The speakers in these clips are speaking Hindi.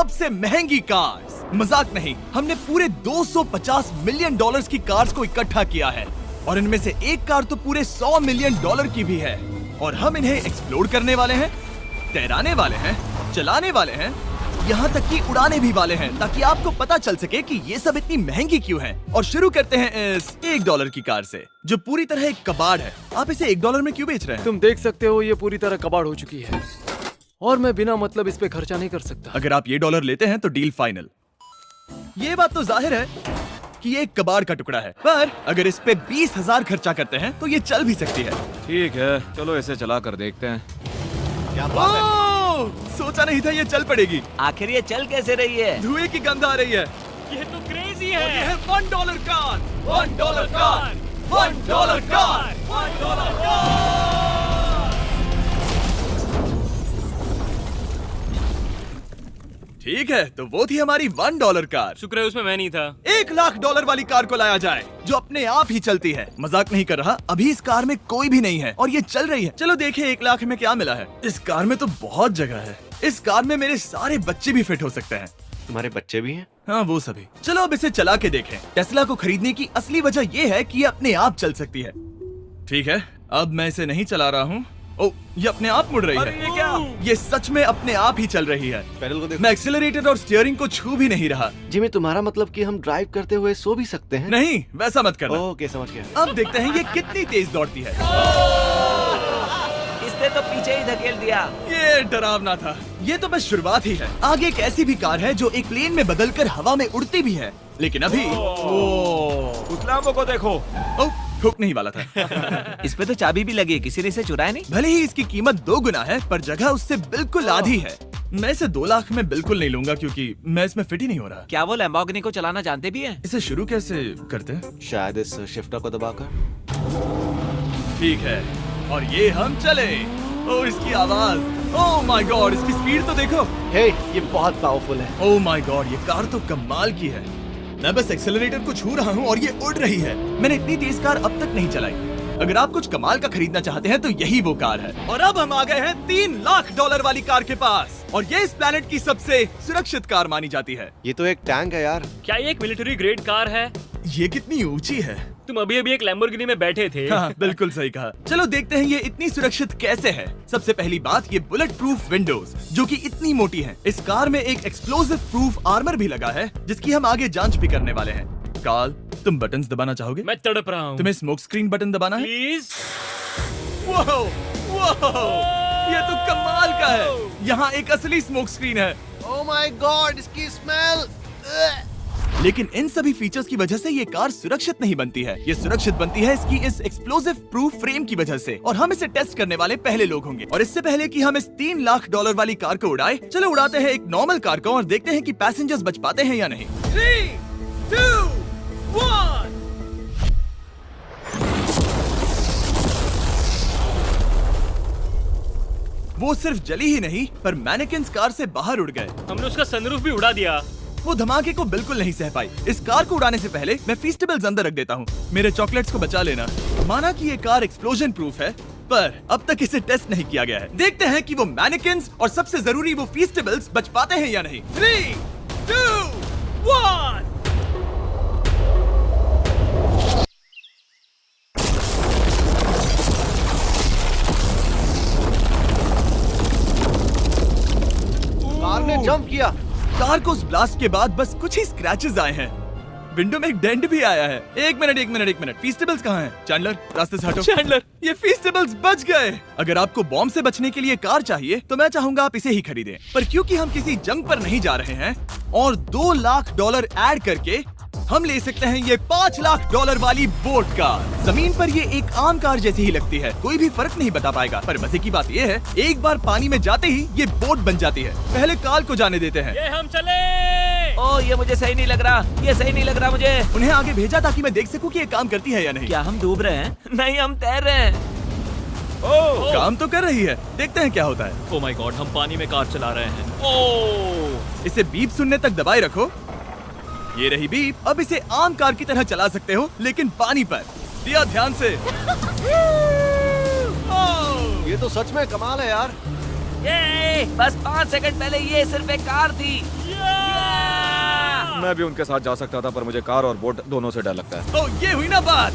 सबसे महंगी कार्स। मजाक नहीं, हमने पूरे 250 मिलियन डॉलर्स की कार्स को इकट्ठा किया है और इनमें से एक कार तो पूरे 100 मिलियन डॉलर की भी है। और हम इन्हें एक्सप्लोर करने वाले हैं, तैराने वाले हैं, चलाने वाले हैं, यहाँ तक कि उड़ाने भी वाले हैं, ताकि आपको पता चल सके कि ये सब इतनी महंगी क्यों है। और शुरू करते हैं इस $1 की कार से, जो पूरी तरह एक कबाड़ है। आप इसे $1 में क्यों बेच रहे हैं? तुम देख सकते हो ये पूरी तरह कबाड़ हो चुकी है और मैं बिना मतलब इस पे खर्चा नहीं कर सकता। अगर आप ये $1 लेते हैं तो डील फाइनल। ये बात तो जाहिर है कि ये एक कबाड़ का टुकड़ा है, पर अगर इस पे 20,000 खर्चा करते हैं तो ये चल भी सकती है। ठीक है, चलो इसे चला कर देखते हैं। क्या बात है? सोचा नहीं था ये चल पड़ेगी। आखिर ये चल कैसे रही है? धुएं की गंध आ रही है। ये तो क्रेजी और है। ये है $1 कार, $1 कार, $1 कार, $1 कार। ठीक है, तो वो थी हमारी $1 कार। शुक्र है उसमें मैं नहीं था। $1,00,000 वाली कार को लाया जाए, जो अपने आप ही चलती है। मजाक नहीं कर रहा, अभी इस कार में कोई भी नहीं है और ये चल रही है। चलो देखें 1,00,000 में क्या मिला है। इस कार में तो बहुत जगह है। इस कार में मेरे सारे बच्चे भी फिट हो सकते हैं। तुम्हारे बच्चे भी हैं? हाँ, वो सभी। चलो अब इसे चला के देखें। टेस्ला को खरीदने की असली वजह ये है कि ये अपने आप चल सकती है। ठीक है, अब मैं इसे नहीं चला रहा हूँ। ओ, ये अपने आप मुड़ रही है। ये क्या? ये सच में अपने आप ही चल रही है। पैडल को देखो। मैं एक्सीलरेटर और स्टीयरिंग को छू भी नहीं रहा। जिमी, तुम्हारा मतलब कि हम ड्राइव करते हुए सो भी सकते हैं? नहीं, वैसा मत करना। ओके, समझ गया। अब देखते हैं ये कितनी तेज दौड़ती है। इसने तो पीछे ही धकेल दिया। ये डरावना था। ये तो बस शुरुआत ही है। आगे एक ऐसी भी कार है जो एक प्लेन में बदलकर हवा में उड़ती भी है, लेकिन अभी उस लैम्बो को देखो। ठोक नहीं वाला था। इस पे तो चाबी भी लगी है, किसी ने इसे चुराया नहीं। भले ही इसकी कीमत 2 गुना है, पर जगह उससे बिल्कुल आधी है। मैं इसे 2 लाख में बिल्कुल नहीं लूंगा, क्योंकि मैं इसमें फिट ही नहीं हो रहा। क्या वो लैम्बोर्गिनी को चलाना जानते भी हैं? इसे शुरू कैसे करते हैं? शायद इस शिफ्टर को दबाकर। ठीक है, और ये हम चले। ओ, इसकी आवाज, ओह माय गॉड, इसकी स्पीड तो देखो। हे, ये बहुत पावरफुल है। ओह माय गॉड, ये कार तो कमाल की है। मैं बस एक्सेलरेटर को छू रहा हूँ और ये उड़ रही है। मैंने इतनी तेज कार अब तक नहीं चलाई। अगर आप कुछ कमाल का खरीदना चाहते हैं तो यही वो कार है। और अब हम आ गए हैं $3,00,000 वाली कार के पास, और ये इस प्लेनेट की सबसे सुरक्षित कार मानी जाती है। ये तो एक टैंक है यार। क्या ये एक मिलिट्री ग्रेड कार है? ये कितनी ऊंची है। तुम अभी अभी एक लैम्बोर्गिनी में बैठे थे। हाँ, बिल्कुल सही कहा। चलो देखते हैं ये इतनी सुरक्षित कैसे है। सबसे पहली बात, ये बुलेट प्रूफ विंडोज, जो कि इतनी मोटी हैं। इस कार में एक एक्सप्लोसिव प्रूफ आर्मर भी लगा है, जिसकी हम आगे जांच भी करने वाले हैं। कार्ल, तुम बटन्स दबाना चाहोगे? मैं तड़प रहा हूँ। तुम्हें स्मोक स्क्रीन बटन दबाना है? प्लीज। वाह, वाह, ये तो कमाल का है। यहाँ एक असली स्मोक स्क्रीन है। ओह माय गॉड, इसकी स्मेल। लेकिन इन सभी फीचर्स की वजह से ये कार सुरक्षित नहीं बनती है। ये सुरक्षित बनती है इसकी इस एक्सप्लोसिव प्रूफ फ्रेम की वजह से, और हम इसे टेस्ट करने वाले पहले लोग होंगे। और इससे पहले कि हम इस $3,00,000 वाली कार को उड़ाए, चलो उड़ाते हैं एक नॉर्मल कार को और देखते हैं कि पैसेंजर्स बच पाते हैं या नहीं। 3, 2, 1। वो सिर्फ जली ही नहीं, पर मैनेकिन्स कार से बाहर उड़ गए। हमने उसका सनरूफ भी उड़ा दिया। वो धमाके को बिल्कुल नहीं सह पाई। इस कार को उड़ाने से पहले मैं फीस्टेबल्स अंदर रख देता हूँ। मेरे चॉकलेट्स को बचा लेना। माना कि ये कार एक्सप्लोजन प्रूफ है, पर अब तक इसे टेस्ट नहीं किया गया है। देखते हैं कि वो मैनेकिन्स और सबसे जरूरी वो फीस्टेबल्स बच पाते हैं या नहीं। 3, 2, 1। कार ने जंप किया। कार को उस ब्लास्ट के बाद बस कुछ ही स्क्रैचेस आए हैं। विंडो में एक डेंट भी आया है। एक मिनट, फीस्टेबल्स कहाँ हैं? चैंडलर, रास्ते से हटो। चैंडलर, ये फीस्टेबल्स बच गए। अगर आपको बॉम्ब से बचने के लिए कार चाहिए तो मैं चाहूंगा आप इसे ही खरीदें। पर क्योंकि हम किसी जंग पर नहीं जा रहे हैं और $2,00,000 ऐड करके हम ले सकते हैं ये $5,00,000 वाली बोट कार। जमीन पर ये एक आम कार जैसी ही लगती है, कोई भी फर्क नहीं बता पाएगा। पर मजे की बात ये है, एक बार पानी में जाते ही ये बोट बन जाती है। पहले कार्ल को जाने देते हैं। ये हम चले। ओह, ये मुझे सही नहीं लग रहा। ये सही नहीं लग रहा मुझे। उन्हें आगे भेजा ताकि मैं देख सकूं कि ये काम करती है या नहीं। क्या हम डूब रहे हैं? नहीं, हम तैर रहे हैं। ओह, काम तो कर रही है। देखते हैं क्या होता है। ओह माय गॉड, हम पानी में कार चला रहे हैं। ओह, इसे बीप सुनने तक दबाए रखो। ये रही बीप। अब इसे आम कार की तरह चला सकते हो, लेकिन पानी पर। दिया ध्यान से। ये तो सच में कमाल है यार। ये बस 5 सेकंड पहले ये सिर्फ एक कार थी। मैं भी उनके साथ जा सकता था, पर मुझे कार और बोट दोनों से डर लगता है। ओ ये हुई ना बात।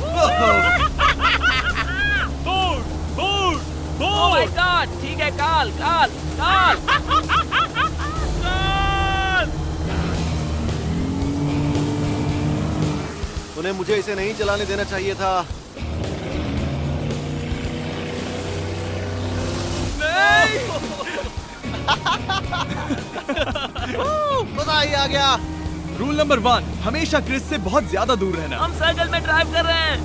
ओह माय गॉड, ठीक है, काल काल काल। उन्हें मुझे इसे नहीं चलाने देना चाहिए था। मजा ही आ गया। रूल नंबर 1, हमेशा क्रिस से बहुत ज्यादा दूर रहना। हम सर्कल में ड्राइव कर रहे हैं।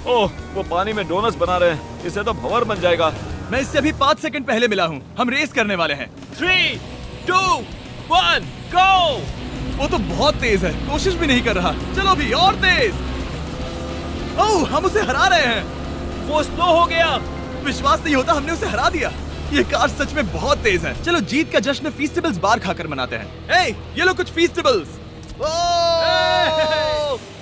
ओह, वो पानी में डोनट्स बना रहे हैं। इससे तो भंवर बन जाएगा। मैं इससे अभी 5 सेकंड पहले मिला हूँ। हम रेस करने वाले हैं। 3, 2, 1, गो। वो तो बहुत तेज है, कोशिश भी नहीं कर रहा। चलो भी और तेज। ओह, हम उसे हरा रहे हैं। वो स्लो हो गया। विश्वास नहीं होता, हमने उसे हरा दिया। ये कार सच में बहुत तेज है। चलो जीत का जश्न फीस्टेबल्स बार खाकर मनाते हैं। ए, ये लो कुछ फीस्टेबल्स।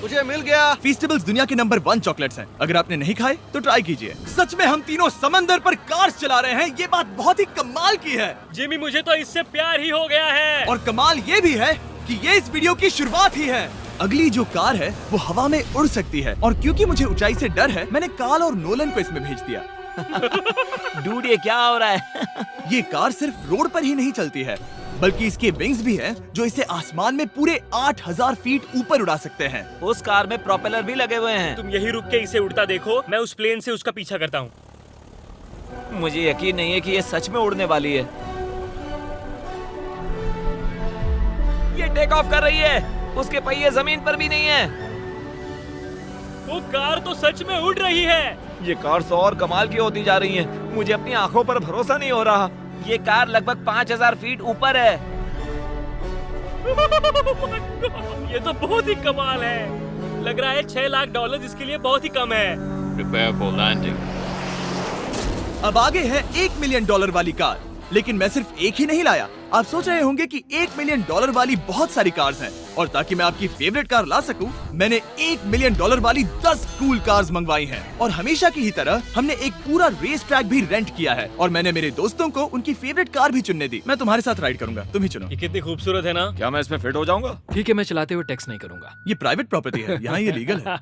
मुझे मिल गया। फीस्टेबल्स दुनिया के नंबर 1 चॉकलेट्स हैं। अगर आपने नहीं खाए तो ट्राई कीजिए। सच में हम तीनों समंदर पर कार्स चला रहे हैं। ये बात बहुत ही कमाल की है। जिमी, मुझे तो इससे प्यार ही हो गया है। और कमाल ये भी है कि ये इस वीडियो की शुरुआत ही है। अगली जो कार है वो हवा में उड़ सकती है, और क्योंकि मुझे ऊंचाई से डर है, मैंने काल और नोलन को इसमें भेज दिया। डूड, ये क्या हो रहा है? ये कार सिर्फ रोड पर ही नहीं चलती है, बल्कि इसके विंग्स भी हैं जो इसे आसमान में पूरे 8000 फीट ऊपर उड़ा सकते हैं। उस कार में प्रोपेलर भी लगे हुए हैं। तुम यही रुक के इसे उड़ता देखो, मैं उस प्लेन से उसका पीछा करता हूँ। मुझे यकीन नहीं है कि ये सच में उड़ने वाली है। ये टेक ऑफ कर रही है। उसके पहिए जमीन पर भी नहीं है। वो कार तो सच में उड़ रही है। ये कार्स और कमाल की होती जा रही हैं। मुझे अपनी आंखों पर भरोसा नहीं हो रहा। ये कार लगभग 5000 फीट ऊपर है। ये तो बहुत ही कमाल है। लग रहा है $6 लाख इसके लिए बहुत ही कम है। Prepare for landing. अब आगे है $1 मिलियन वाली कार। लेकिन मैं सिर्फ एक ही नहीं लाया। आप सोच रहे होंगे कि $1 मिलियन वाली बहुत सारी कार्स हैं, और ताकि मैं आपकी फेवरेट कार ला सकूं, मैंने $1 मिलियन वाली 10 कूल कार्स मंगवाई हैं। और हमेशा की ही तरह हमने एक पूरा रेस ट्रैक भी रेंट किया है, और मैंने मेरे दोस्तों को उनकी फेवरेट कार भी चुनने दी। मैं तुम्हारे साथ राइड करूंगा, तुम ही चुनो। ये कितनी खूबसूरत है ना। क्या मैं इसमें फिट हो जाऊंगा? ठीक है, मैं चलाते हुए टेक्स्ट नहीं करूंगा। ये प्राइवेट प्रॉपर्टी है, यहाँ ये लीगल है।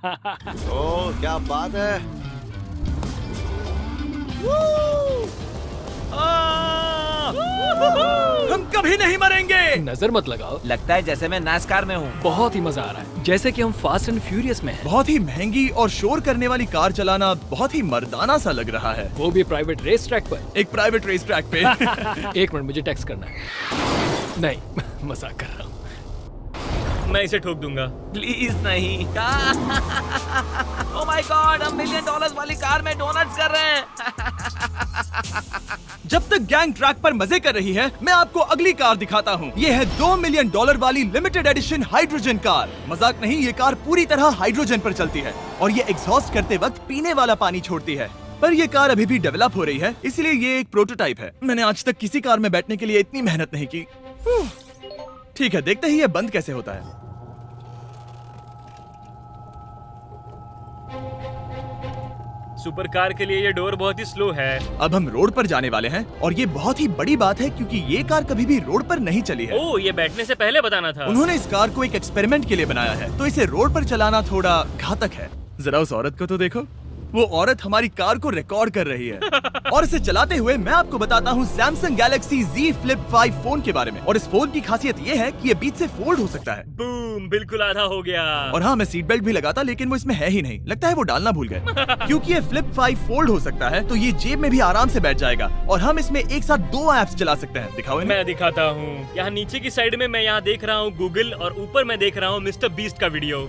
ओह, क्या बात है। हम कभी नहीं मरेंगे। नजर मत लगाओ। लगता है जैसे मैं नास्कार में हूँ। बहुत ही मजा आ रहा है, जैसे कि हम फास्ट एंड फ्यूरियस में हैं। बहुत ही महंगी और शोर करने वाली कार चलाना बहुत ही मर्दाना सा लग रहा है। वो भी प्राइवेट रेस ट्रैक पर। एक प्राइवेट रेस ट्रैक पे। 1 मिनट, मुझे टेक्स्ट करना है। नहीं, मजाक कर रहा हूँ। मैं इसे ठोक दूंगा। प्लीज नहीं। ओह माय गॉड, हम $1 मिलियन वाली कार में डोनट्स कर रहे हैं। जब तक गैंग ट्रैक पर मजे कर रही है, मैं आपको अगली कार दिखाता हूँ। ये है $2 मिलियन वाली लिमिटेड एडिशन हाइड्रोजन कार। मजाक नहीं, ये कार पूरी तरह हाइड्रोजन पर चलती है, और ये एग्जॉस्ट करते वक्त पीने वाला पानी छोड़ती है। पर ये कार अभी भी डेवलप हो रही है, इसलिए ये एक प्रोटोटाइप है। मैंने आज तक किसी कार में बैठने के लिए इतनी मेहनत नहीं की। ठीक है, देखते ही ये बंद कैसे होता है। सुपर कार के लिए ये डोर बहुत ही स्लो है। अब हम रोड पर जाने वाले हैं, और ये बहुत ही बड़ी बात है क्योंकि ये कार कभी भी रोड पर नहीं चली है। ओह, ये बैठने से पहले बताना था। उन्होंने इस कार को एक एक्सपेरिमेंट के लिए बनाया है, तो इसे रोड पर चलाना थोड़ा घातक है। जरा उस औरत को तो देखो। वो औरत हमारी कार को रिकॉर्ड कर रही है। और इसे चलाते हुए मैं आपको बताता हूँ Samsung Galaxy Z Flip 5 phone के बारे में। और इस फोन की खासियत ये है कि ये बीच से फोल्ड हो सकता है। बूम, बिल्कुल आधा हो गया। और हाँ, मैं सीट बेल्ट भी लगाता, लेकिन वो इसमें है ही नहीं। लगता है वो डालना भूल गए। क्योंकि ये Flip 5 फोल्ड हो सकता है, तो ये जेब में भी आराम से बैठ जाएगा, और हम इसमें एक साथ 2 ऐप्स चला सकते हैं। दिखाओ इन्हें। मैं दिखाता हूँ। यहाँ नीचे की साइड में मैं यहाँ देख रहा हूँ गूगल, और ऊपर मैं देख रहा हूँ मिस्टर बीस्ट का वीडियो।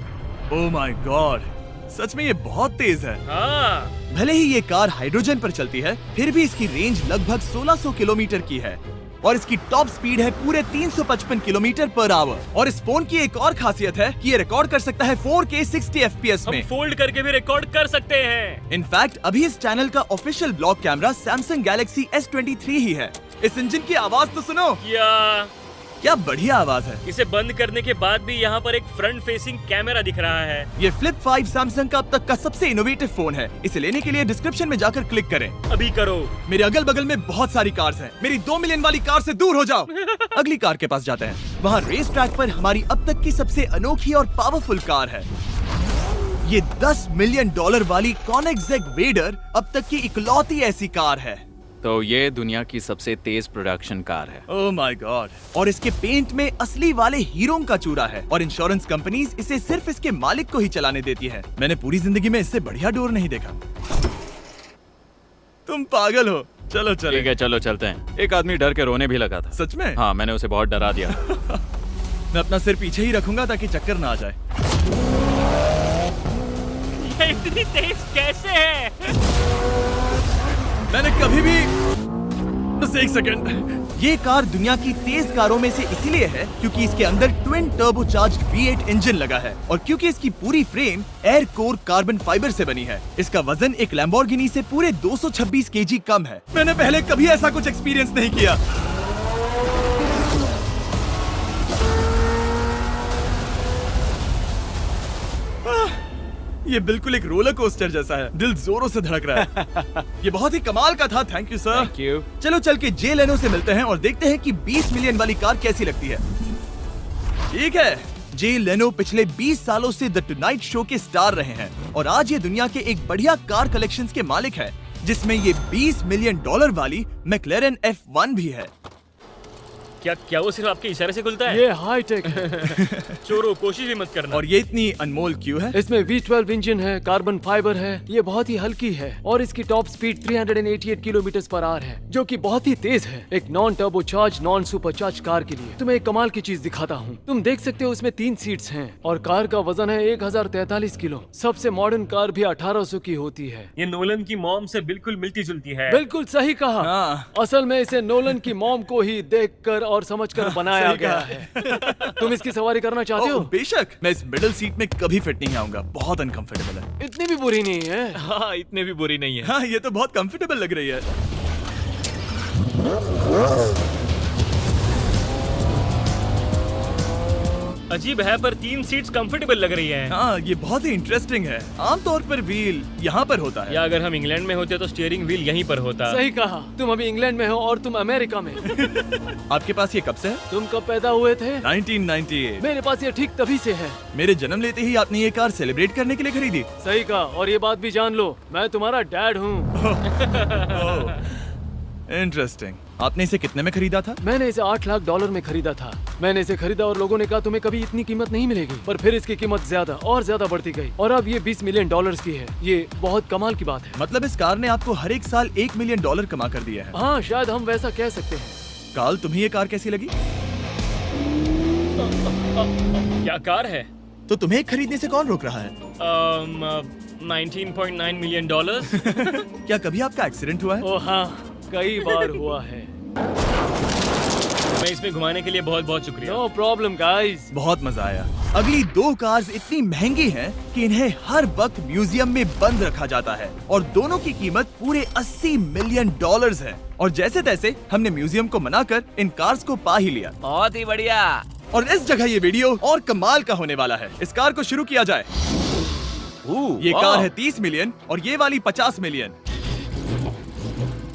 ओह माय गॉड, सच में ये बहुत तेज है। हाँ, भले ही ये कार हाइड्रोजन पर चलती है, फिर भी इसकी रेंज लगभग 1600 किलोमीटर की है, और इसकी टॉप स्पीड है पूरे 355 किलोमीटर पर आवर। और इस फोन की एक और खासियत है कि ये रिकॉर्ड कर सकता है 4K 60 FPS हम में। फोल्ड करके भी रिकॉर्ड कर सकते हैं। इनफैक्ट अभी इस चैनल का official blog camera Samsung Galaxy S23 ही है। इस इंजन की आवाज तो सुनो। या क्या बढ़िया आवाज है। इसे बंद करने के बाद भी यहाँ पर एक फ्रंट फेसिंग कैमरा दिख रहा है। ये फ्लिप 5 सैमसंग का अब तक का सबसे इनोवेटिव फोन है। इसे लेने के लिए डिस्क्रिप्शन में जाकर क्लिक करें। अभी करो। मेरे अगल बगल में बहुत सारी कार्स हैं। मेरी 2 मिलियन वाली कार से दूर हो जाओ। अगली कार के पास जाते हैं। वहाँ रेस ट्रैक पर हमारी अब तक की सबसे अनोखी और पावरफुल कार है। ये $10 मिलियन वाली कॉनिग्सेग वेडर अब तक की इकलौती ऐसी कार है। तो ये दुनिया की सबसे तेज प्रोडक्शन कार है। Oh my God. और इसके पेंट में असली वाले हीरों का चूरा है और इंश्योरेंस कंपनीज इसे सिर्फ इसके मालिक को ही चलाने देती है। मैंने पूरी जिंदगी में इससे बढ़िया डोर नहीं देखा। तुम पागल हो। चलो चलो। ठीक है, चलो चलते हैं। एक आदमी डर के रोने भी लगा था। सच में? हाँ, मैंने उसे बहुत डरा दिया। मैं अपना सिर पीछे ही रखूंगा ताकि चक्कर ना आ जाए। ये इतनी तेज कैसे है? मैंने कभी भी बस एक सेकंड। ये कार दुनिया की तेज कारों में से इसीलिए है क्योंकि इसके अंदर ट्विन टर्बोचार्ज्ड V8 इंजन लगा है और क्योंकि इसकी पूरी frame air core carbon fibre से बनी है। इसका वजन एक लैम्बोर्गिनी से पूरे 226 kg कम है। मैंने पहले कभी ऐसा कुछ एक्सपीरियंस नहीं किया। ये बिल्कुल एक रोलर कोस्टर जैसा है। दिल जोरों से धड़क रहा है। ये बहुत ही कमाल का था। Thank you sir. Thank you. चलो चल के जे लेनो से मिलते हैं और देखते हैं कि 20 मिलियन वाली कार कैसी लगती है। ठीक है, जे लेनो पिछले 20 सालों से द टुनाइट शो के स्टार रहे हैं और आज ये दुनिया के एक बढ़िया कार कलेक्शंस के मालिक है, जिसमें ये $20 मिलियन वाली मैक्लेरन F1 भी है। क्या वो सिर्फ आपके इशारे से खुलता है? ये हाई टेक है। चोरों, कोशिश भी मत करना। और ये इतनी अनमोल क्यों है? इसमें V12 इंजन है, कार्बन फाइबर है, ये बहुत ही हल्की है और इसकी top speed 388 kilometre per hour है, जो कि बहुत ही तेज है एक non turbocharge non supercharge car के लिए। तुम्हें एक कमाल की चीज दिखाता हूँ। तुम देख सकते हो इसमें 3 सीट्स हैं और कार का वजन है 1043 किलो। सबसे मॉडर्न कार भी 1800 की होती है। ये नोलन की मॉम से बिल्कुल मिलती जुलती है। बिल्कुल सही कहा। हाँ। असल में इसे नोलन की मॉम को ही देखकर और समझकर बनाया गया है। तुम इसकी सवारी करना चाहते हो? बेशक। मैं इस मिडिल सीट में कभी फिट नहीं आऊंगा। बहुत अनकंफर्टेबल है। इतनी भी बुरी नहीं है। हाँ, इतने भी बुरी नहीं है। हाँ, ये तो बहुत कंफर्टेबल लग रही है। अजीब है पर 3 सीट्स कंफर्टेबल लग रही हैं। हाँ, ये बहुत ही इंटरेस्टिंग है। आमतौर पर व्हील यहाँ पर होता है। या अगर हम इंग्लैंड में होते तो स्टीयरिंग व्हील यहीं पर होता। सही कहा। तुम अभी इंग्लैंड में हो और तुम अमेरिका में। आपके पास ये कब से है? तुम कब पैदा हुए थे? 1998। मेरे पास ये ठीक तभी से है। मेरे जन्म लेते ही आपने ये कार सेलिब्रेट करने के लिए खरीदी। सही कहा। और ये बात भी जान लो, मैं तुम्हारा डैड हूँ। इंटरेस्टिंग। आपने इसे कितने में खरीदा था? मैंने इसे $8 लाख में खरीदा था। मैंने इसे खरीदा और लोगों ने कहा तुम्हें कभी इतनी कीमत नहीं मिलेगी, पर फिर इसकी कीमत ज्यादा और ज्यादा बढ़ती गई और अब ये $20 मिलियन की है। ये बहुत कमाल की बात है। मतलब इस कार ने आपको हर एक साल $1 मिलियन कमा कर दिया है। हाँ, शायद हम वैसा कह सकते हैं। काल, तुम्हें ये कार कैसी लगी? क्या कार है? तो तुम्हें खरीदने से कौन रोक रहा है? 19.9 मिलियन। क्या कभी आपका एक्सीडेंट हुआ है? ओ हाँ, कई बार हुआ है। मैं इसमें घुमाने के लिए बहुत बहुत शुक्रिया। No problem guys. बहुत मजा आया। अगली 2 कार्स इतनी महंगी हैं कि इन्हें हर वक्त म्यूजियम में बंद रखा जाता है और दोनों की कीमत पूरे $80 मिलियन है। और जैसे तैसे हमने म्यूजियम को मनाकर इन कार्स को पा ही लिया। बहुत ही बढ़िया। और इस जगह ये वीडियो और कमाल का होने वाला है। इस कार को शुरू किया जाए। ये कार है 30 मिलियन और ये वाली 50 मिलियन।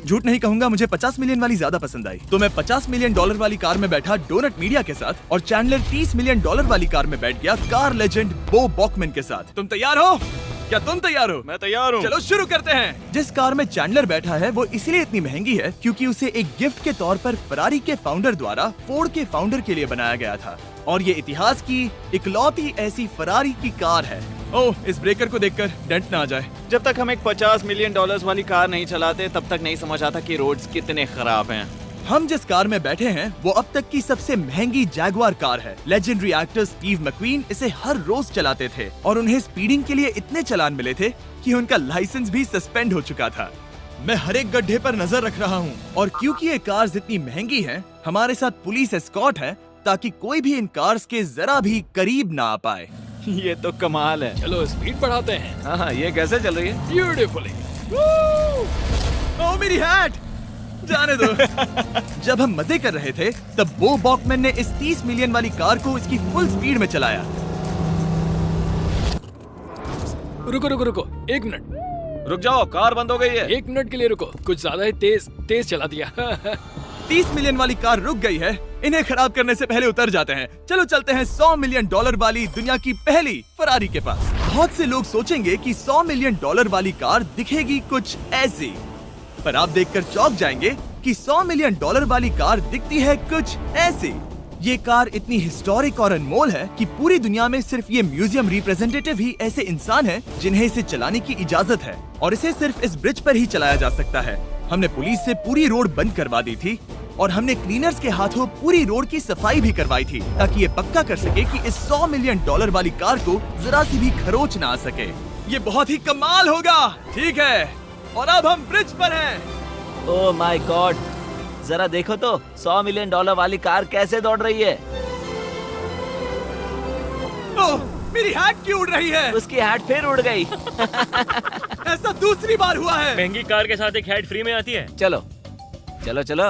झूठ नहीं कहूंगा, मुझे 50 मिलियन वाली ज्यादा पसंद आई। तो मैं $50 मिलियन वाली कार में बैठा डोनट मीडिया के साथ और चैंडलर $30 मिलियन वाली कार में बैठ गया कार लेजेंड बो बॉकमैन के साथ। तुम तैयार हो? क्या तुम तैयार हो? मैं तैयार हूँ। चलो शुरू करते हैं। जिस कार में चैंडलर बैठा है वो इसलिए इतनी महंगी है क्योंकि उसे एक गिफ्ट के तौर पर फरारी के फाउंडर द्वारा फोर्ड के फाउंडर के लिए बनाया गया था और ये इतिहास की इकलौती ऐसी फरारी की कार है। ओह, इस ब्रेकर को देखकर डेंट ना आ जाए। जब तक हम एक $50 मिलियन वाली कार नहीं चलाते तब तक नहीं समझ आता कि रोड्स कितने खराब हैं। हम जिस कार में बैठे हैं वो अब तक की सबसे महंगी जैगुआर कार है। लेजेंडरी एक्टर स्टीव मैक्वीन इसे हर रोज चलाते थे और उन्हें स्पीडिंग के लिए इतने चालान मिले थे कि उनका लाइसेंस भी सस्पेंड हो चुका था। मैं हर एक गड्ढे पर नजर रख रहा हूँ और क्योंकि ये कार्स इतनी महंगी हैं, हमारे साथ पुलिस एस्कॉर्ट है ताकि कोई भी इन कार्स के जरा भी करीब ना आ पाए। ये तो कमाल है। चलो स्पीड बढ़ाते हैं। हाँ, ये कैसे चल रही है? ब्यूटीफुली। ओह, मेरी हैट! जाने दो। जब हम मजे कर रहे थे तब बो बॉकमैन ने इस 30 मिलियन वाली कार को इसकी फुल स्पीड में चलाया। रुको रुको रुको, 1 मिनट। रुक जाओ, कार बंद हो गई है। 1 मिनट के लिए रुको, कुछ ज्यादा ही तेज चला दिया। 30 मिलियन वाली कार रुक गई है। इन्हें खराब करने से पहले उतर जाते हैं। चलो चलते हैं $100 मिलियन वाली दुनिया की पहली फरारी के पास। बहुत से लोग सोचेंगे कि $100 मिलियन वाली कार दिखेगी कुछ ऐसी, पर आप देखकर चौंक जाएंगे कि $100 मिलियन वाली कार दिखती है कुछ ऐसी। ये कार इतनी हिस्टोरिक और अनमोल है कि पूरी दुनिया में सिर्फ ये म्यूजियम रिप्रेजेंटेटिव ही ऐसे इंसान हैं जिन्हें इसे चलाने की इजाजत है, और इसे सिर्फ इस ब्रिज पर ही चलाया जा सकता है। हमने पुलिस से पूरी रोड बंद करवा दी थी और हमने क्लीनर्स के हाथों पूरी रोड की सफाई भी करवाई थी, ताकि ये पक्का कर सके कि इस $100 मिलियन वाली कार को जरा सी भी खरोच ना आ सके। ये बहुत ही कमाल होगा, ठीक है? और अब हम ब्रिज पर हैं। ओह माय गॉड, जरा देखो तो $100 मिलियन वाली कार कैसे दौड़ रही है। ओह, मेरी हैट क्यों उड़ रही है? उसकी हैट फिर उड़ गई। ऐसा दूसरी बार हुआ है। महंगी कार के साथ एक हेड फ्री में आती है। चलो चलो चलो।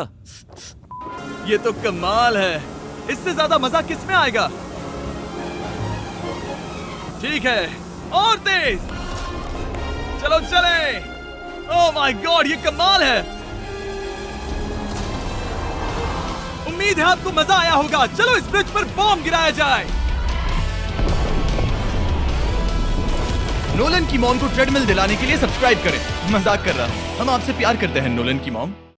ये तो कमाल है। इससे ज्यादा मजा किसमें आएगा? ठीक है, और तेज। चलो चले। ओह माय गॉड, ये कमाल है। उम्मीद है आपको मजा आया होगा। चलो इस ब्रिज पर बॉम्ब गिराया जाए। नोलन की मॉम को ट्रेडमिल दिलाने के लिए सब्सक्राइब करें। मजाक कर रहा हूँ, हम आपसे प्यार करते हैं नोलन की मॉम।